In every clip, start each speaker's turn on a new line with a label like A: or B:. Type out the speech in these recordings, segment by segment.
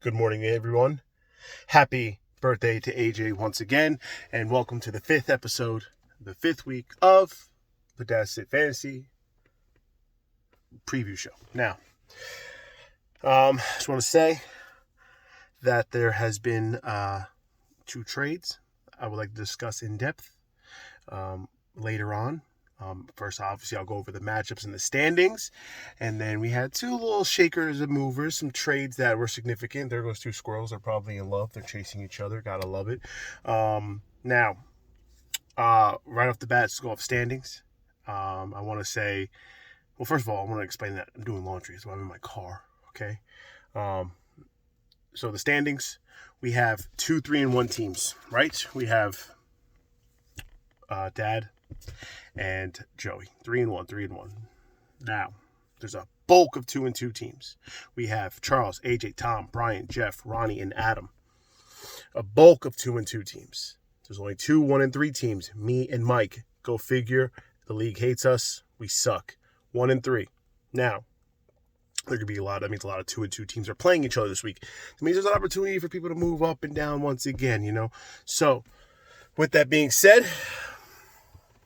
A: Good morning, everyone. Happy birthday to AJ once again, and welcome to the fifth episode, the fifth week of the Dash Sit Fantasy preview show. Now, just want to say that there has been two trades I would like to discuss in depth later on. First, obviously, I'll go over the matchups and the standings. And then we had two little shakers and movers, some trades that were significant. There goes two squirrels. They're probably in love. They're chasing each other. Gotta love it. Now, right off the bat, let's go off standings. I want to say, well, first of all, I want to explain that I'm doing laundry, so I'm in my car. Okay. So the standings, we have 2, 3, and 1 teams, right? We have Dad and Joey. 3-1, 3-1. Now, there's a bulk of 2 and 2 teams. We have Charles, AJ, Tom, Brian, Jeff, Ronnie, and Adam. A bulk of 2 and 2 teams. There's only 2 1 and 3 teams. Me and Mike. Go figure. The league hates us. We suck. 1 and 3. Now, there could be that means a lot of 2 and 2 teams are playing each other this week. It means there's an opportunity for people to move up and down once again, So, with that being said,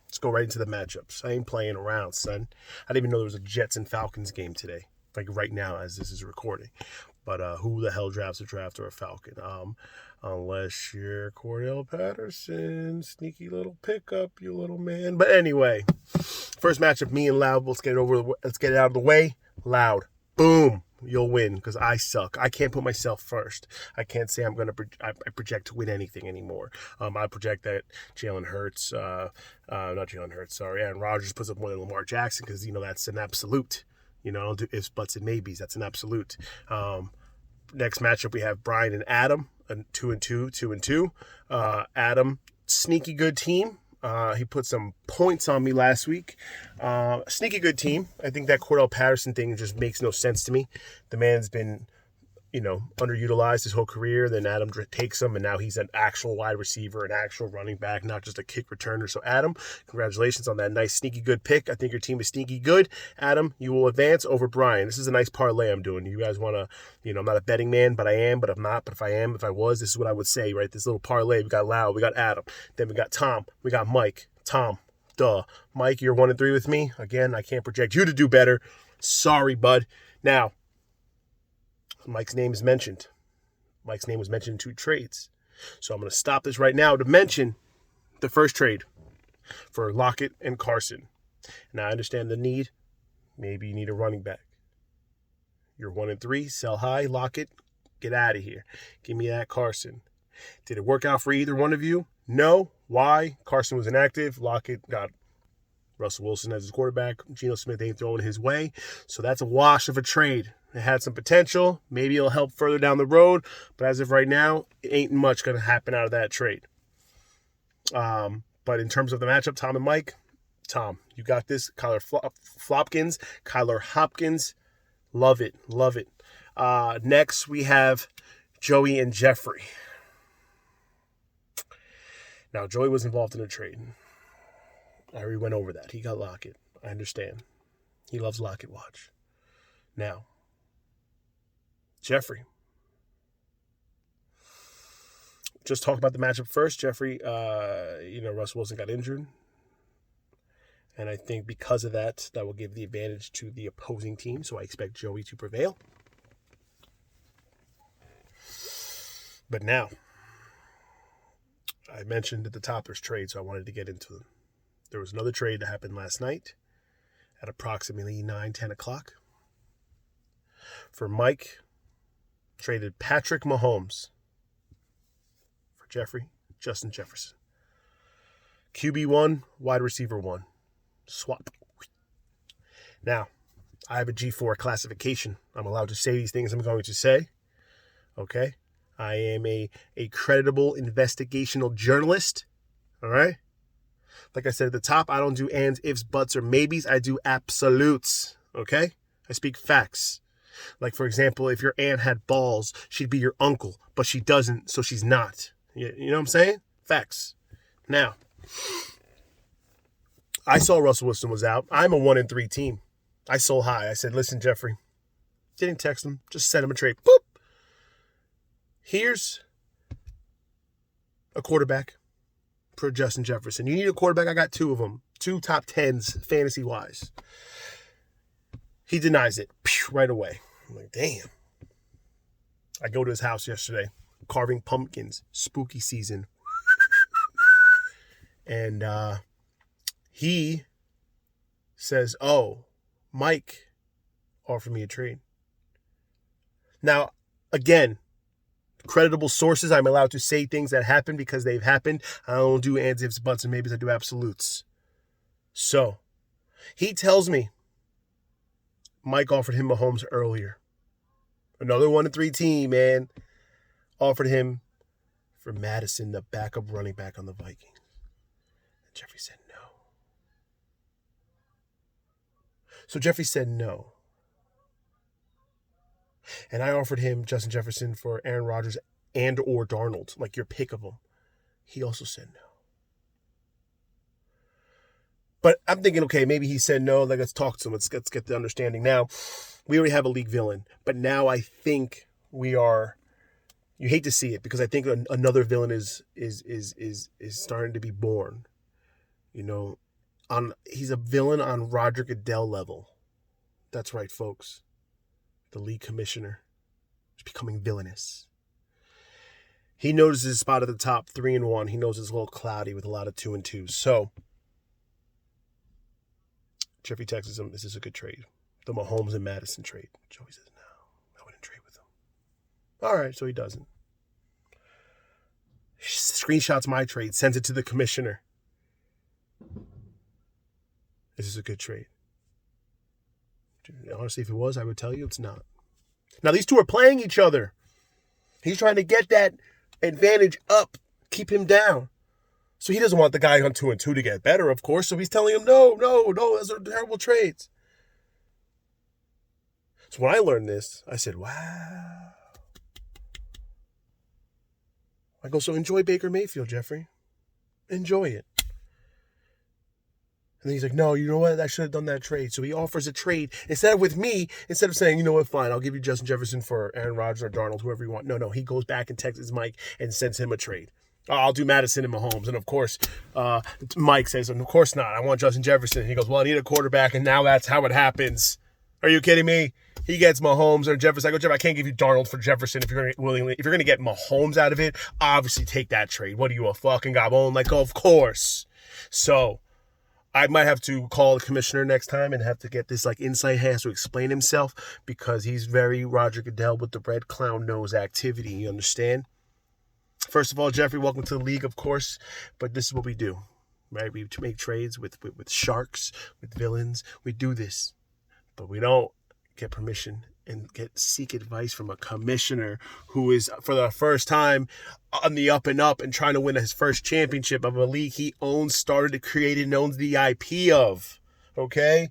A: let's go right into the matchups. I ain't playing around, son. I didn't even know there was a Jets and Falcons game today, like right now as this is recording. But who the hell drafts a draft or a Falcon? Unless you're Cordell Patterson. Sneaky little pickup, you little man. But anyway, first matchup, me and Loud. Let's get it out of the way. Loud. Boom. You'll win because I suck. I can't put myself first. I can't say I'm going to I project to win anything anymore. I project that Jalen Hurts, not Jalen Hurts, sorry, Aaron Rodgers puts up more than Lamar Jackson because, that's an absolute. I don't do ifs, buts, and maybes. That's an absolute. Next matchup, we have Brian and Adam, 2 and 2, 2 and 2. Adam, sneaky good team. He put some points on me last week. Sneaky good team. I think that Cordell Patterson thing just makes no sense to me. The man's been, underutilized his whole career. Then Adam takes him, and now he's an actual wide receiver, an actual running back, not just a kick returner. So, Adam, congratulations on that nice, sneaky good pick. I think your team is sneaky good. Adam, you will advance over Brian. This is a nice parlay I'm doing. You guys want to, I'm not a betting man, but I am, but I'm not. But if I was, this is what I would say, right? This little parlay. We got Lau, we got Adam. Then we got Tom, we got Mike. Tom, Mike, you're 1 and 3 with me. Again, I can't project you to do better. Sorry, bud. Now, Mike's name is mentioned. Mike's name was mentioned in 2 trades. So I'm going to stop this right now to mention the first trade for Lockett and Carson. Now, I understand the need. Maybe you need a running back. You're 1 and 3. Sell high. Lockett. Get out of here. Give me that Carson. Did it work out for either one of you? No. Why? Carson was inactive. Lockett got Russell Wilson as his quarterback. Geno Smith ain't throwing his way. So that's a wash of a trade. It had some potential. Maybe it'll help further down the road. But as of right now, it ain't much going to happen out of that trade. But in terms of the matchup, Tom and Mike, Tom, you got this. Kyler Hopkins. Love it. Love it. Next, we have Joey and Jeffrey. Now, Joey was involved in a trade. I already went over that. He got Lockett. I understand. He loves Lockett watch. Now, Jeffrey. Just talk about the matchup first. Jeffrey, Russell Wilson got injured. And I think because of that will give the advantage to the opposing team. So I expect Joey to prevail. But now, I mentioned at the top there's trades, so I wanted to get into them. There was another trade that happened last night at approximately 9-10 o'clock. For Mike, traded Patrick Mahomes for Justin Jefferson. QB 1, wide receiver 1. Swap. Now, I have a G4 classification. I'm allowed to say these things I'm going to say. Okay? I am a creditable investigational journalist. All right? Like I said at the top, I don't do ands, ifs, buts, or maybes. I do absolutes. Okay? I speak facts. Like, for example, if your aunt had balls, she'd be your uncle, but she doesn't, so she's not. You know what I'm saying? Facts. Now, I saw Russell Wilson was out. I'm a 1-3 team. I sold high. I said, listen, Jeffrey. Didn't text him. Just sent him a trade. Boop. Here's a quarterback for Justin Jefferson. You need a quarterback. I got two of them. 2 top 10s fantasy-wise. He denies it right away. I'm like, damn. I go to his house yesterday, carving pumpkins, spooky season. And he says, oh, Mike offered me a trade. Now, again, credible sources, I'm allowed to say things that happen because they've happened. I don't do ands, ifs, buts, and maybes. I do absolutes. So, he tells me Mike offered him Mahomes earlier. Another 1-3 team, man, offered him for Madison, the backup running back on the Vikings. And Jeffrey said no. So Jeffrey said no. And I offered him Justin Jefferson for Aaron Rodgers and or Darnold, like your pick of them. He also said no. But I'm thinking, okay, maybe he said no. Like, let's talk to him. Let's get the understanding. Now, we already have a league villain. But now I think we are, you hate to see it because I think another villain is starting to be born. You know, he's a villain on Roger Goodell level. That's right, folks. The league commissioner is becoming villainous. He notices his spot at the top, 3-1. He knows it's a little cloudy with a lot of 2-2s. So, Jeffrey texts him, this is a good trade. The Mahomes and Madison trade. Joey says, no, I wouldn't trade with him. All right, so he doesn't. He screenshots my trade, sends it to the commissioner. This is a good trade. Honestly, if it was, I would tell you it's not. Now, these two are playing each other. He's trying to get that advantage up, keep him down. So he doesn't want the guy on 2-2 to get better, of course. So he's telling him, no, those are terrible trades. So when I learned this, I said, wow. I go, so enjoy Baker Mayfield, Jeffrey. Enjoy it. And then he's like, no, you know what? I should have done that trade. So he offers a trade. Instead of saying, you know what, fine, I'll give you Justin Jefferson for Aaron Rodgers or Darnold, whoever you want. No, he goes back and texts Mike and sends him a trade. I'll do Madison and Mahomes. And, of course, Mike says, of course not. I want Justin Jefferson. And he goes, well, I need a quarterback, and now that's how it happens. Are you kidding me? He gets Mahomes or Jefferson. I go, Jeff, I can't give you Darnold for Jefferson if you're going to get Mahomes out of it. Obviously, take that trade. What are you, a fucking gabon? Like, of course. So I might have to call the commissioner next time and have to get this insight. He has to explain himself because he's very Roger Goodell with the red clown nose activity. You understand? First of all, Jeffrey, welcome to the league, of course. But this is what we do, right? We make trades with sharks, with villains. We do this, but we don't get permission and seek advice from a commissioner who is, for the first time, on the up and up and trying to win his first championship of a league he owns, started, created, and owns the IP of. Okay?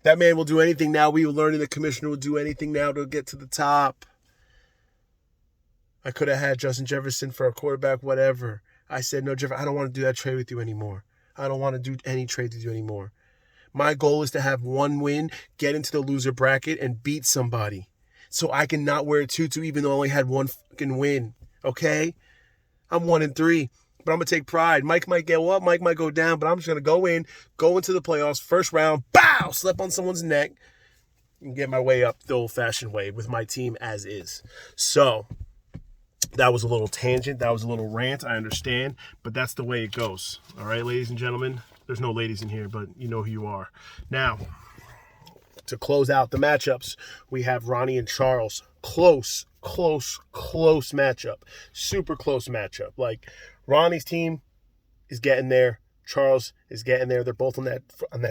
A: That man will do anything now. We are learning the commissioner will do anything now to get to the top. I could have had Justin Jefferson for a quarterback, whatever. I said, no, Jefferson, I don't want to do that trade with you anymore. I don't want to do any trades with you anymore. My goal is to have one win, get into the loser bracket, and beat somebody. So I can not wear a tutu even though I only had one fucking win. Okay? I'm 1-3. But I'm going to take pride. Mike might go up, Mike might go down, but I'm just going to go into the playoffs, first round, bow, slap on someone's neck, and get my way up the old-fashioned way with my team as is. So that was a little tangent. That was a little rant. I understand. But that's the way it goes. All right, ladies and gentlemen? There's no ladies in here, but you know who you are. Now, to close out the matchups, we have Ronnie and Charles. Close matchup. Super close matchup. Like, Ronnie's team is getting there. Charles is getting there. They're both on that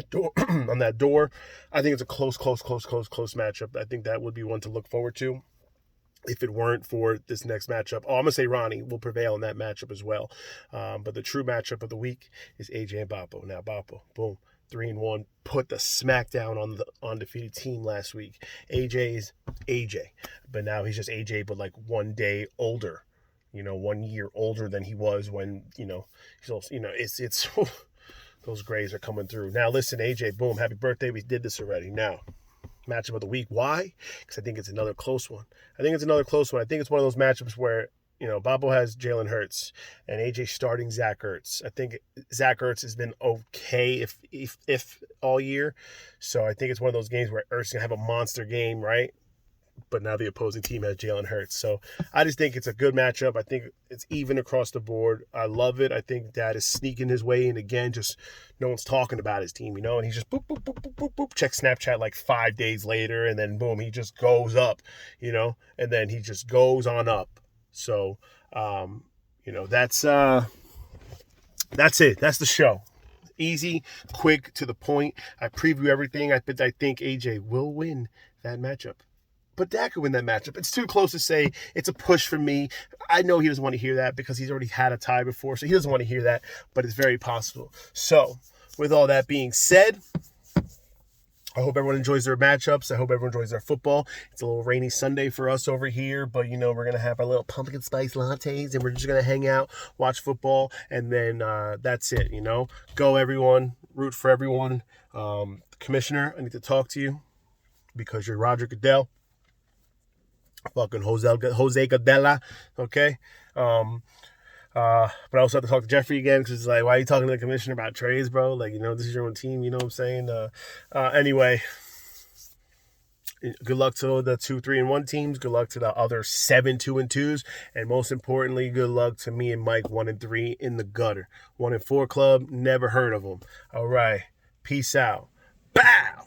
A: door. On that door. I think it's a close matchup. I think that would be one to look forward to. If it weren't for this next matchup, I'm going to say Ronnie will prevail in that matchup as well. But the true matchup of the week is AJ and Bappo. Now, Bappo, boom, 3-1, put the smackdown on the undefeated team last week. AJ is AJ, but now he's just AJ, but 1 day older, 1 year older than he was when, he's also, it's those grays are coming through. Now, listen, AJ, boom, happy birthday. We did this already. Now, matchup of the week. Why? Because I think it's another close one. I think it's one of those matchups where Bobo has Jalen Hurts and AJ starting Zach Ertz. I think Zach Ertz has been okay if all year. So I think it's one of those games where Ertz is going to have a monster game, right? But now the opposing team has Jalen Hurts. So I just think it's a good matchup. I think it's even across the board. I love it. I think Dad is sneaking his way in again. Just no one's talking about his team, and he's just boop, boop, boop, boop, boop, boop. Check Snapchat like 5 days later, and then boom, he just goes up, and then he just goes on up. So, that's it. That's the show. Easy, quick, to the point. I preview everything. I think AJ will win that matchup. But Dak could win that matchup. It's too close to say it's a push for me. I know he doesn't want to hear that because he's already had a tie before, so he doesn't want to hear that, but it's very possible. So, with all that being said, I hope everyone enjoys their matchups. I hope everyone enjoys their football. It's a little rainy Sunday for us over here, but, we're going to have our little pumpkin spice lattes, and we're just going to hang out, watch football, and then that's it, Go, everyone. Root for everyone. Commissioner, I need to talk to you because you're Roger Goodell. Fucking Jose Gadella, okay? But I also have to talk to Jeffrey again because it's like, why are you talking to the commissioner about trades, bro? Like, this is your own team, you know what I'm saying? Anyway, good luck to the 2-3-1 teams. Good luck to the other 7 2-2s. And most importantly, good luck to me and Mike 1-3 in the gutter. 1-4 club, never heard of them. All right, peace out. Bow!